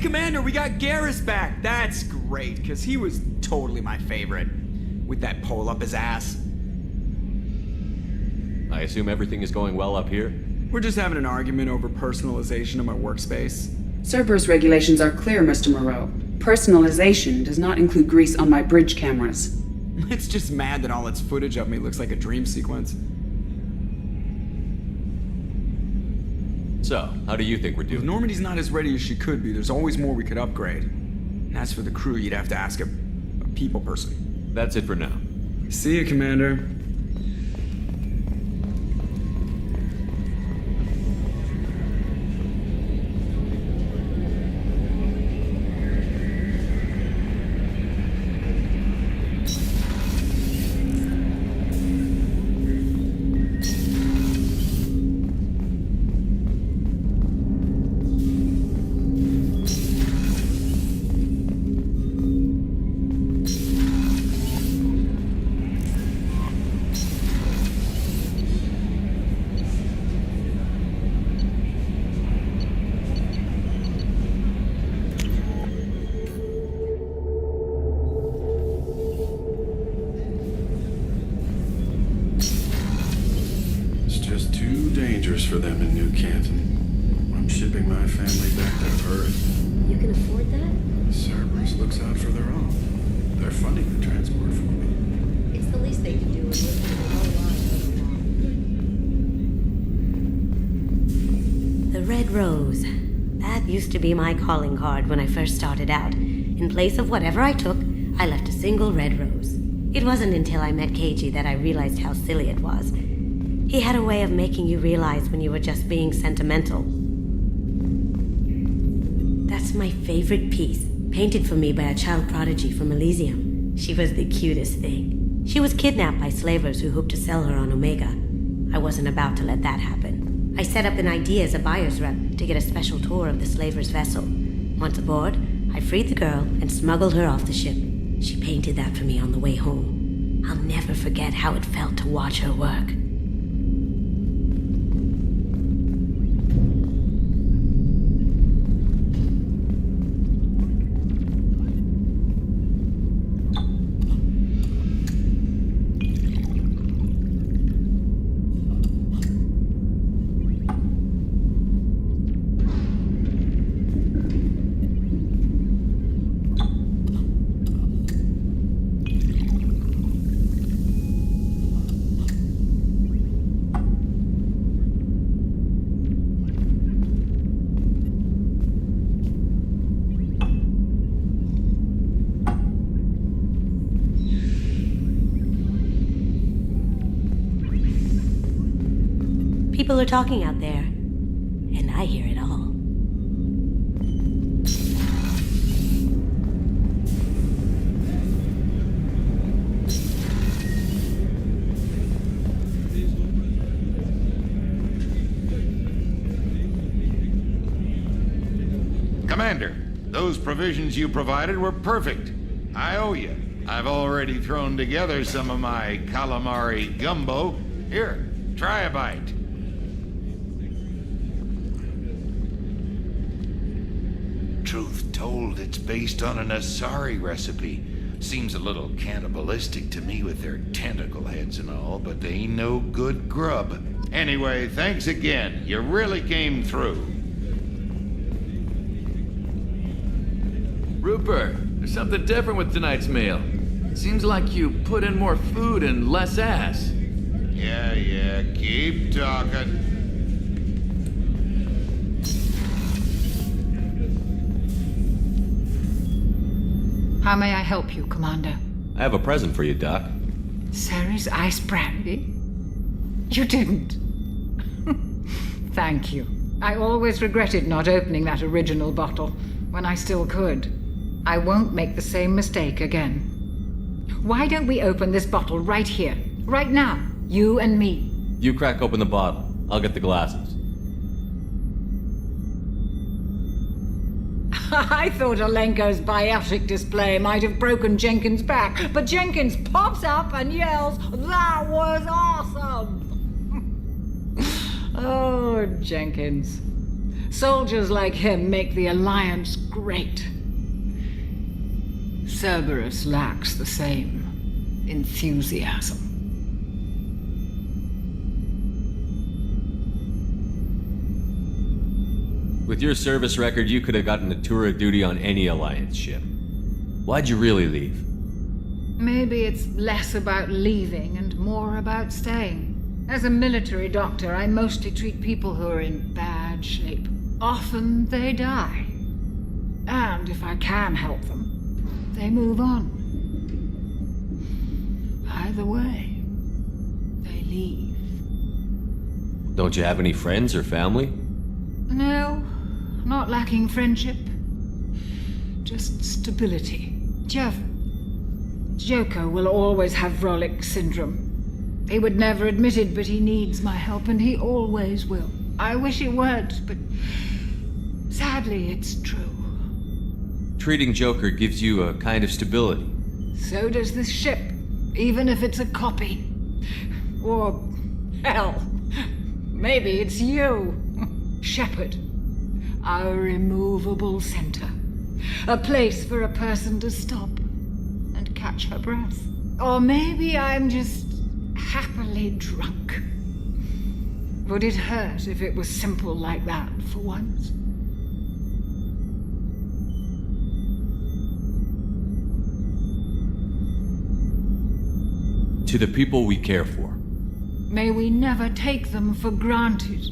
Commander, we got Garrus back. That's great, because he was totally my favorite. With that pole up his ass. I assume everything is going well up here? We're just having an argument over personalization of my workspace. Cerberus regulations are clear, Mr. Moreau. Personalization does not include grease on my bridge cameras. It's just mad that all its footage of me looks like a dream sequence. So, how do you think we're If doing? Normandy's not as ready as she could be, there's always more we could upgrade. And as for the crew, you'd have to ask a people person. That's it for now. See you, Commander. For them in New Canton. I'm shipping my family back to Earth. You can afford that? Cerberus looks out for their own. They're funding the transport for me. It's the least they can do is live through the whole line. The Red Rose. That used to be my calling card when I first started out. In place of whatever I took, I left a single red rose. It wasn't until I met Keiji that I realized how silly it was. He had a way of making you realize when you were just being sentimental. That's my favorite piece, painted for me by a child prodigy from Elysium. She was the cutest thing. She was kidnapped by slavers who hoped to sell her on Omega. I wasn't about to let that happen. I set up an idea as a buyer's rep to get a special tour of the slaver's vessel. Once aboard, I freed the girl and smuggled her off the ship. She painted that for me on the way home. I'll never forget how it felt to watch her work. People are talking out there, and I hear it all. Commander, those provisions you provided were perfect. I owe you. I've already thrown together some of my calamari gumbo. Here, try a bite. Truth told, it's based on an Asari recipe. Seems a little cannibalistic to me with their tentacle heads and all, but they ain't no good grub. Anyway, thanks again. You really came through. Rupert, there's something different with tonight's meal. Seems like you put in more food and less ass. Yeah, keep talking. How may I help you, Commander? I have a present for you, Doc. Ceres ice brandy? You didn't. Thank you. I always regretted not opening that original bottle when I still could. I won't make the same mistake again. Why don't we open this bottle right here, right now, you and me? You crack open the bottle. I'll get the glasses. I thought Alenko's biotic display might have broken Jenkins' back, but Jenkins pops up and yells, "That was awesome!" Oh, Jenkins. Soldiers like him make the Alliance great. Cerberus lacks the same enthusiasm. With your service record, you could have gotten a tour of duty on any Alliance ship. Why'd you really leave? Maybe it's less about leaving and more about staying. As a military doctor, I mostly treat people who are in bad shape. Often they die. And if I can help them, they move on. Either way, they leave. Don't you have any friends or family? No, not lacking friendship. Just stability. Joker will always have Vrolik syndrome. He would never admit it, but he needs my help, and he always will. I wish it weren't, but sadly, it's true. Treating Joker gives you a kind of stability. So does this ship, even if it's a copy. Or, hell, maybe it's you, Shepard. Our immovable center. A place for a person to stop and catch her breath. Or maybe I'm just happily drunk. Would it hurt if it was simple like that for once? To the people we care for. May we never take them for granted.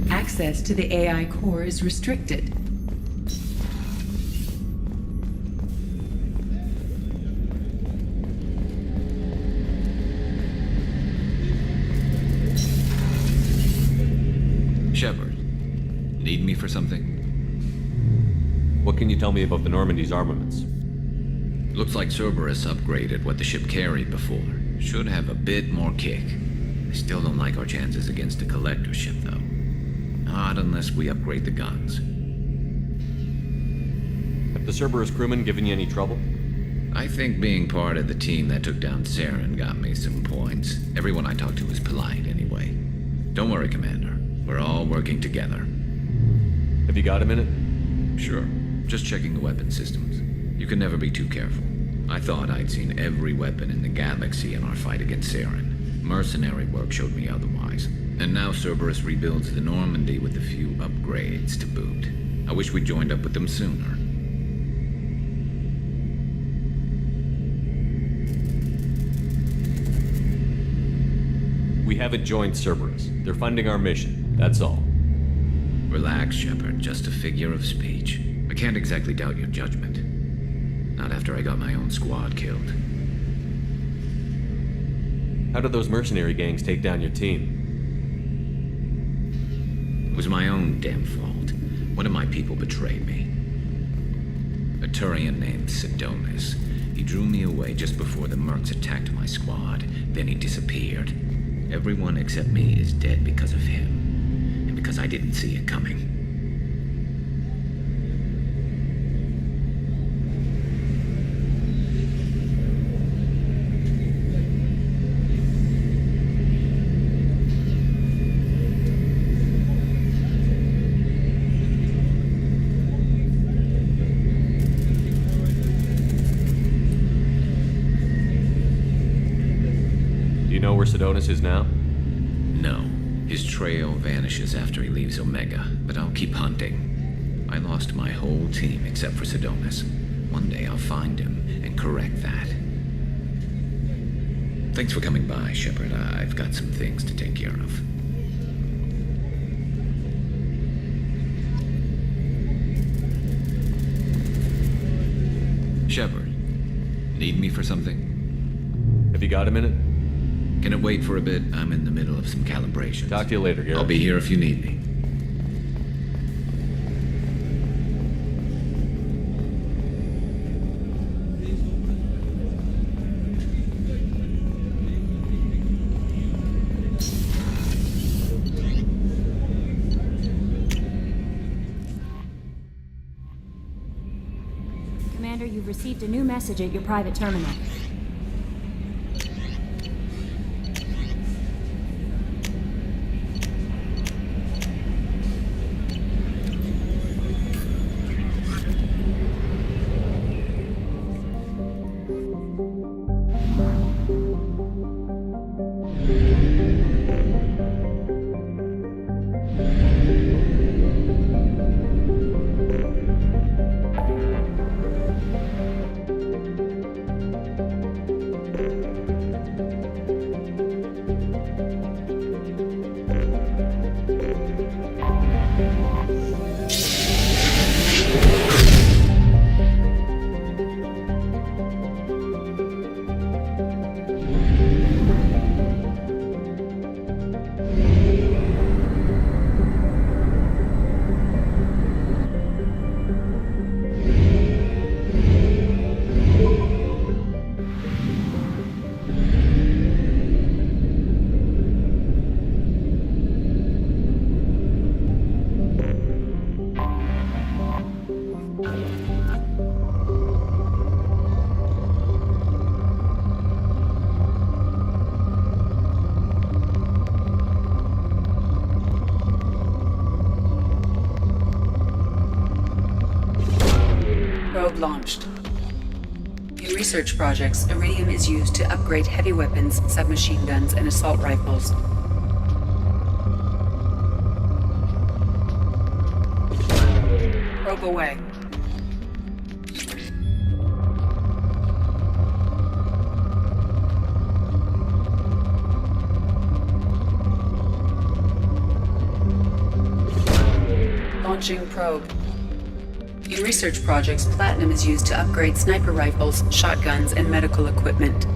Access to the AI core is restricted. Shepard, need me for something? What can you tell me about the Normandy's armaments? Looks like Cerberus upgraded what the ship carried before. Should have a bit more kick. I still don't like our chances against a collector ship, though. Not unless we upgrade the guns. Have the Cerberus crewmen given you any trouble? I think being part of the team that took down Saren got me some points. Everyone I talked to was polite, anyway. Don't worry, Commander. We're all working together. Have you got a minute? Sure. Just checking the weapon systems. You can never be too careful. I thought I'd seen every weapon in the galaxy in our fight against Saren. Mercenary work showed me otherwise. And now Cerberus rebuilds the Normandy with a few upgrades to boot. I wish we'd joined up with them sooner. We haven't joined Cerberus. They're funding our mission. That's all. Relax, Shepard. Just a figure of speech. I can't exactly doubt your judgment. Not after I got my own squad killed. How did those mercenary gangs take down your team? It was my own damn fault. One of my people betrayed me. A Turian named Sidonis. He drew me away just before the mercs attacked my squad. Then he disappeared. Everyone except me is dead because of him. And because I didn't see it coming. Do you know where Sidonis is now? No. His trail vanishes after he leaves Omega, but I'll keep hunting. I lost my whole team except for Sidonis. One day I'll find him and correct that. Thanks for coming by, Shepard. I've got some things to take care of. Shepard, need me for something? Have you got a minute? Can it wait for a bit? I'm in the middle of some calibrations. Talk to you later, Garrett. I'll be here if you need me. Commander, you've received a new message at your private terminal. Probe launched. In research projects, iridium is used to upgrade heavy weapons, submachine guns, and assault rifles. Probe away. Launching probe. In research projects, platinum is used to upgrade sniper rifles, shotguns, and medical equipment.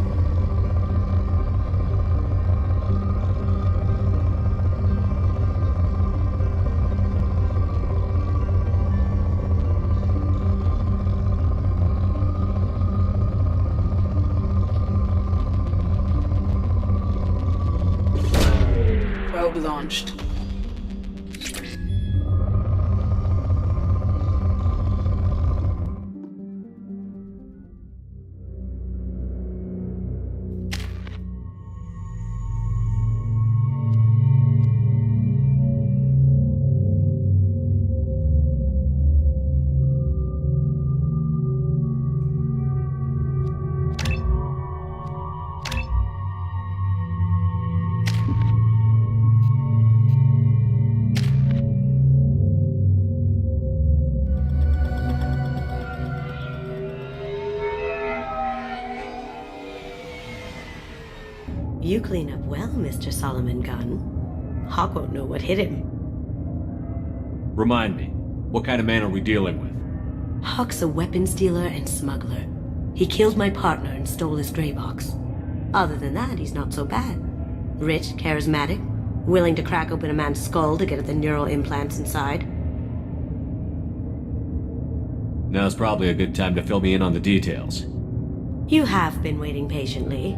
Probe launched. You clean up well, Mr. Solomon Gunn. Hawk won't know what hit him. Remind me, what kind of man are we dealing with? Hawk's a weapons dealer and smuggler. He killed my partner and stole his gray box. Other than that, he's not so bad. Rich, charismatic, willing to crack open a man's skull to get at the neural implants inside. Now's probably a good time to fill me in on the details. You have been waiting patiently.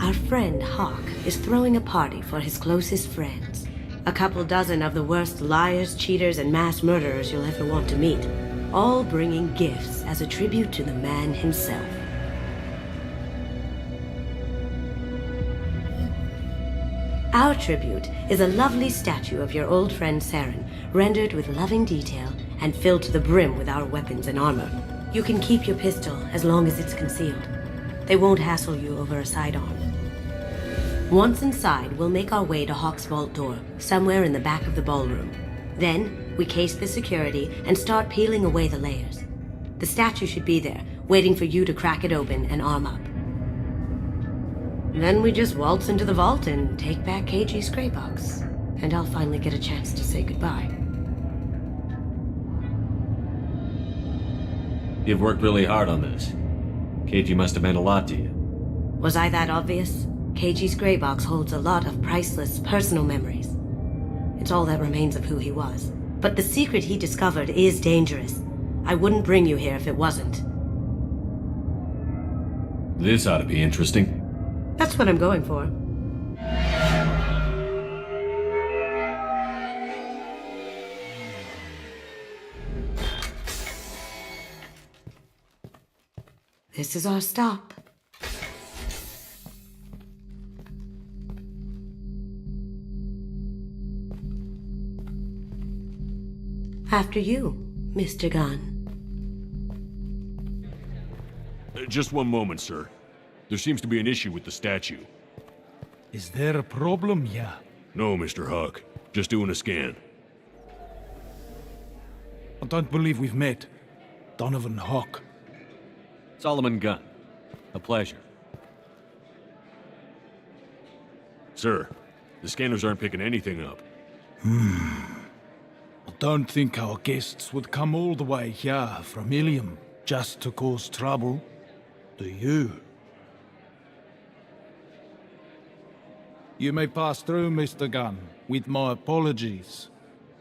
Our friend Hawk is throwing a party for his closest friends. A couple dozen of the worst liars, cheaters, and mass murderers you'll ever want to meet. All bringing gifts as a tribute to the man himself. Our tribute is a lovely statue of your old friend Saren, rendered with loving detail and filled to the brim with our weapons and armor. You can keep your pistol as long as it's concealed. They won't hassle you over a sidearm. Once inside, we'll make our way to Hawk's vault door, somewhere in the back of the ballroom. Then, we case the security and start peeling away the layers. The statue should be there, waiting for you to crack it open and arm up. Then we just waltz into the vault and take back KG's gray box. And I'll finally get a chance to say goodbye. You've worked really hard on this. KG must have meant a lot to you. Was I that obvious? KG's gray box holds a lot of priceless personal memories. It's all that remains of who he was. But the secret he discovered is dangerous. I wouldn't bring you here if it wasn't. This ought to be interesting. That's what I'm going for. This is our stop. After you, Mr. Gunn. Just one moment, sir. There seems to be an issue with the statue. Is there a problem here? No, Mr. Huck. Just doing a scan. I don't believe we've met. Donovan Huck. Solomon Gunn. A pleasure. Sir, the scanners aren't picking anything up. I don't think our guests would come all the way here from Ilium just to cause trouble. Do you? You may pass through, Mr. Gunn, with my apologies.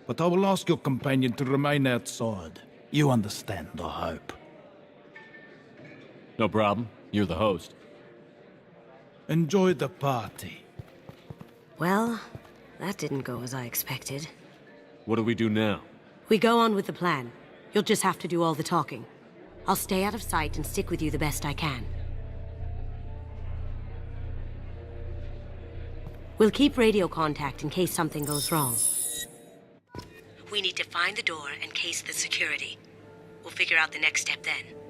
But I will ask your companion to remain outside. You understand, I hope. No problem. You're the host. Enjoy the party. Well, that didn't go as I expected. What do we do now? We go on with the plan. You'll just have to do all the talking. I'll stay out of sight and stick with you the best I can. We'll keep radio contact in case something goes wrong. We need to find the door and case the security. We'll figure out the next step then.